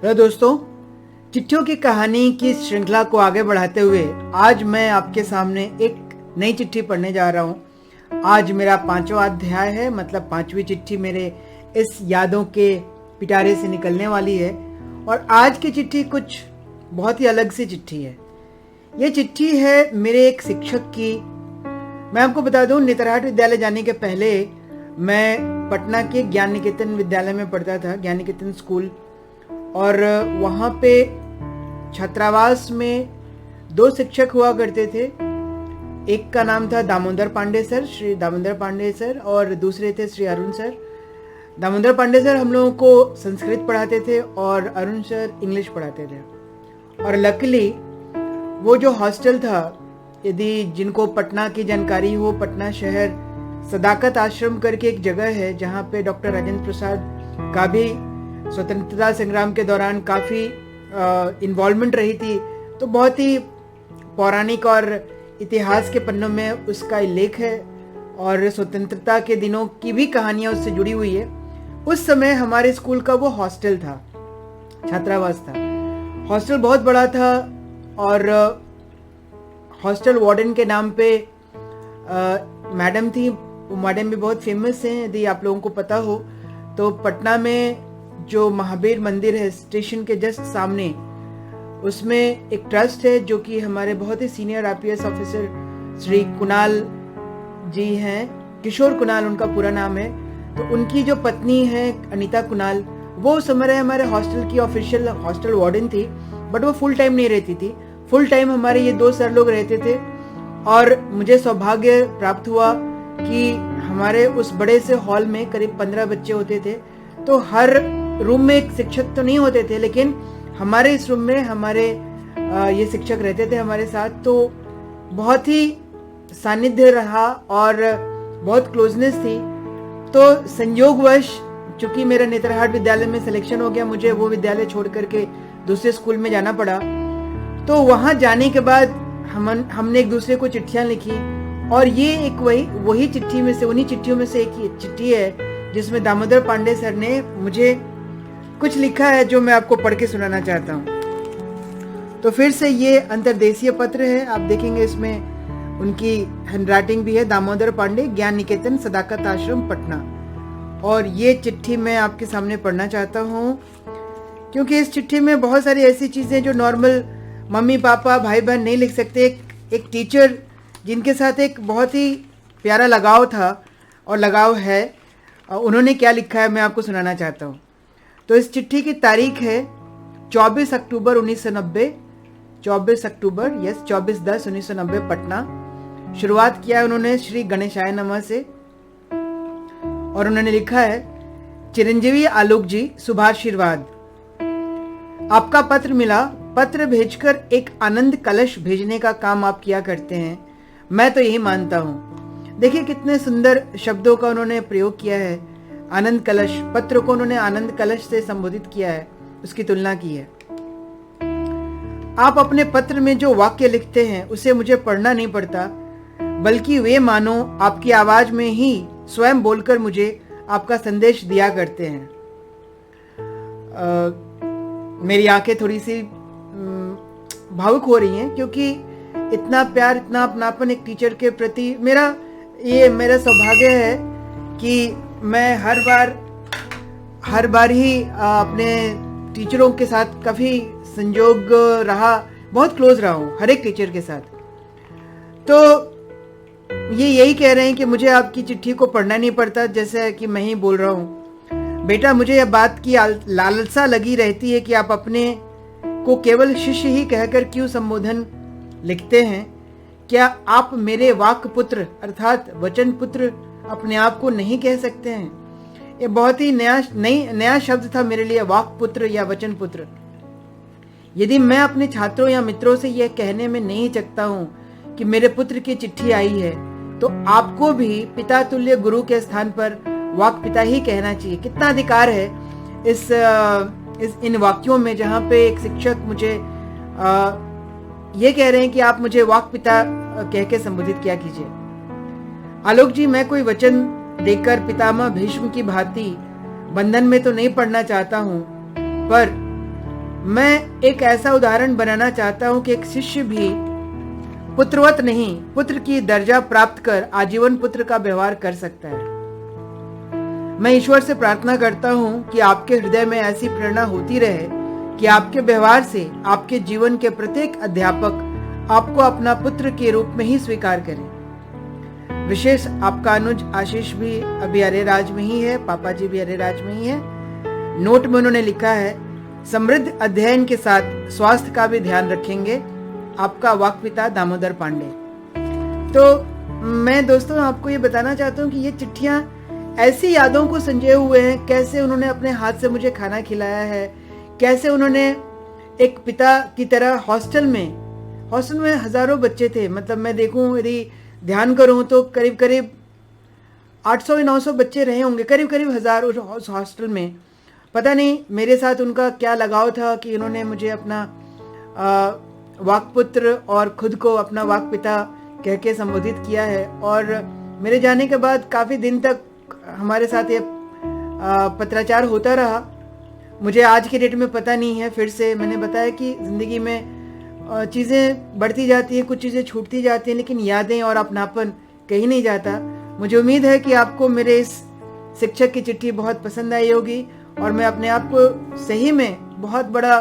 Hello दोस्तों, चिट्ठियों की कहानी की श्रृंखला को आगे बढ़ाते हुए आज मैं आपके सामने एक नई चिट्ठी पढ़ने जा रहा हूँ। आज मेरा 5वां अध्याय है, मतलब 5वीं चिट्ठी मेरे इस यादों के पिटारे से निकलने वाली है। और आज की चिट्ठी कुछ बहुत ही अलग सी चिट्ठी है। ये चिट्ठी है मेरे एक शिक्षक की। मैं आपको बता दूं, नेतरहाट विद्यालय जाने के पहले मैं पटना के ज्ञान निकेतन विद्यालय में पढ़ता था, ज्ञान निकेतन स्कूल। और वहाँ पे छात्रावास में 2 शिक्षक हुआ करते थे। एक का नाम था दामोदर पांडे सर, श्री दामोदर पांडे सर, और दूसरे थे श्री अरुण सर। दामोदर पांडे सर हम लोगों को संस्कृत पढ़ाते थे और अरुण सर इंग्लिश पढ़ाते थे। और लकीली वो जो हॉस्टल था, यदि जिनको पटना की जानकारी हो, पटना शहर सदाकत आश्रम करके एक जगह है जहाँ पे डॉक्टर राजेंद्र प्रसाद का भी स्वतंत्रता संग्राम के दौरान काफ़ी इन्वॉल्वमेंट रही थी। तो बहुत ही पौराणिक और इतिहास के पन्नों में उसका उल्लेख है और स्वतंत्रता के दिनों की भी कहानियाँ उससे जुड़ी हुई है। उस समय हमारे स्कूल का वो हॉस्टल था, छात्रावास था। हॉस्टल बहुत बड़ा था और हॉस्टल वार्डन के नाम पे मैडम थी। वो मैडम भी बहुत फेमस हैं, यदि आप लोगों को पता हो तो। पटना में जो महावीर मंदिर है स्टेशन के जस्ट सामने, उसमें एक ट्रस्ट है जो कि हमारे बहुत ही senior IPS officer Shri Kunal ji हैं, किशोर कुणाल उनका पूरा नाम है। तो उनकी जो पत्नी है अनीता कुणाल, वो उस समय हमारे हॉस्टल की ऑफिशियल हॉस्टल वार्डन थी। बट वो फुल टाइम नहीं रहती थी, फुल टाइम हमारे ये 2 सर लोग रहते थे। और मुझे सौभाग्य प्राप्त हुआ कि हमारे उस बड़े से हॉल में करीब 15 बच्चे होते थे। तो हर रूम में एक शिक्षक तो नहीं होते थे, लेकिन हमारे इस रूम में हमारे ये शिक्षक रहते थे हमारे साथ। तो बहुत ही सानिध्य रहा और बहुत क्लोजनेस थी। तो संयोगवश चूंकि मेरा नेतरहाट विद्यालय में सिलेक्शन हो गया, मुझे वो विद्यालय छोड़ करके दूसरे स्कूल में जाना पड़ा। तो वहाँ जाने के बाद हमने एक दूसरे को चिट्ठियाँ लिखी। और ये एक वही चिट्ठी में से, उन्हीं चिट्ठियों में से एक चिट्ठी है जिसमें दामोदर पांडे सर ने मुझे कुछ लिखा है जो मैं आपको पढ़ के सुनाना चाहता हूँ। तो फिर से ये अंतर्देशीय पत्र है, आप देखेंगे इसमें उनकी हैंडराइटिंग भी है। दामोदर पांडे, ज्ञान निकेतन, सदाकत आश्रम, पटना। और ये चिट्ठी मैं आपके सामने पढ़ना चाहता हूँ क्योंकि इस चिट्ठी में बहुत सारी ऐसी चीज़ें जो नॉर्मल मम्मी पापा भाई बहन नहीं लिख सकते। एक टीचर जिनके साथ एक बहुत ही प्यारा लगाव था और लगाव है, उन्होंने क्या लिखा है मैं आपको सुनाना चाहता हूँ। तो इस चिट्ठी की तारीख है 24 अक्टूबर 1990, 24 अक्टूबर, यस 24/10/1990, पटना। शुरुआत किया है उन्होंने श्री गणेशाय नमः से। और उन्होंने लिखा है, चिरंजीवी आलोक जी, शुभाशीर्वाद। आपका पत्र मिला। पत्र भेजकर एक आनंद कलश भेजने का काम आप किया करते हैं, मैं तो यही मानता हूँ। देखिए कितने सुंदर शब्दों का उन्होंने प्रयोग किया है। आनंद कलश, पत्र को उन्होंने आनंद कलश से संबोधित किया है, उसकी तुलना की है। आप अपने पत्र में जो वाक्य लिखते हैं उसे मुझे पढ़ना नहीं पड़ता, बल्कि वे मानो आपकी आवाज में ही स्वयं बोलकर मुझे आपका संदेश दिया करते हैं। मेरी आंखें थोड़ी सी भावुक हो रही हैं क्योंकि इतना प्यार, इतना अपनापन एक टीचर के प्रति। मेरा सौभाग्य है कि मैं हर बार ही अपने टीचरों के साथ काफ़ी संयोग रहा, बहुत क्लोज रहा हूँ हर एक टीचर के साथ। तो ये यही कह रहे हैं कि मुझे आपकी चिट्ठी को पढ़ना नहीं पड़ता, जैसे कि मैं ही बोल रहा हूँ। बेटा, मुझे यह बात की लालसा लगी रहती है कि आप अपने को केवल शिष्य ही कहकर क्यों संबोधन लिखते हैं। क्या आप मेरे वाक्य पुत्र अर्थात वचन पुत्र अपने आप को नहीं कह सकते हैं? ये बहुत ही नया शब्द था मेरे लिए, वाक्य पुत्र या वचन पुत्र। यदि मैं अपने छात्रों या मित्रों से यह कहने में नहीं हिचकता हूँ कि मेरे पुत्र की चिट्ठी आई है, तो आपको भी पिता तुल्य गुरु के स्थान पर वाक्य पिता ही कहना चाहिए। कितना अधिकार है इन वाक्यों में, जहाँ पे एक शिक्षक मुझे ये कह रहे हैं कि आप मुझे वाक्य पिता कह के संबोधित किया कीजिए। आलोक जी, मैं कोई वचन देकर पितामह भीष्म की भांति बंधन में तो नहीं पड़ना चाहता हूँ, पर मैं एक ऐसा उदाहरण बनाना चाहता हूं कि एक शिष्य भी पुत्रवत नहीं, पुत्र की दर्जा प्राप्त कर आजीवन पुत्र का व्यवहार कर सकता है। मैं ईश्वर से प्रार्थना करता हूं कि आपके हृदय में ऐसी प्रेरणा होती रहे कि आपके व्यवहार से आपके जीवन के प्रत्येक अध्यापक आपको अपना पुत्र के रूप में ही स्वीकार करें। विशेष आपका अनुज आशीष भी अभी अरेराज में ही है, पापा जी भी अरेराज में ही है। नोट में उन्होंने लिखा है, समृद्ध अध्ययन के साथ स्वास्थ्य का भी ध्यान रखेंगे, आपका वाक्पिता दामोदर पांडे। तो मैं दोस्तों आपको ये बताना चाहता हूँ कि ये चिट्ठियां ऐसी यादों को संजोए हुए हैं। कैसे उन्होंने अपने हाथ से मुझे खाना खिलाया है, कैसे उन्होंने एक पिता की तरह हॉस्टल में हजारों बच्चे थे, मतलब मैं देखूं यदि ध्यान करूं तो करीब करीब 800-900 बच्चे रहे होंगे, करीब करीब 1000 उस हॉस्टल में। पता नहीं मेरे साथ उनका क्या लगाव था कि उन्होंने मुझे अपना वाक्पुत्र और खुद को अपना वाक्पिता कह के संबोधित किया है। और मेरे जाने के बाद काफ़ी दिन तक हमारे साथ ये पत्राचार होता रहा। मुझे आज की डेट में पता नहीं है, फिर से मैंने बताया कि ज़िंदगी में चीज़ें बढ़ती जाती हैं, कुछ चीज़ें छूटती जाती हैं, लेकिन यादें और अपनापन कहीं नहीं जाता। मुझे उम्मीद है कि आपको मेरे इस शिक्षक की चिट्ठी बहुत पसंद आई होगी और मैं अपने आप को सही में बहुत बड़ा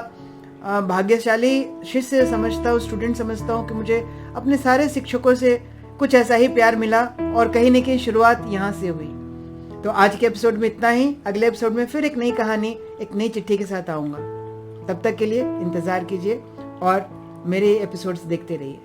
भाग्यशाली शिष्य समझता हूँ, स्टूडेंट समझता हूँ कि मुझे अपने सारे शिक्षकों से कुछ ऐसा ही प्यार मिला और कहीं न कहीं शुरुआत यहाँ से हुई। तो आज के एपिसोड में इतना ही। अगले एपिसोड में फिर एक नई कहानी, एक नई चिट्ठी के साथ आऊँगा। तब तक के लिए इंतज़ार कीजिए और मेरे एपिसोड्स देखते रहिए।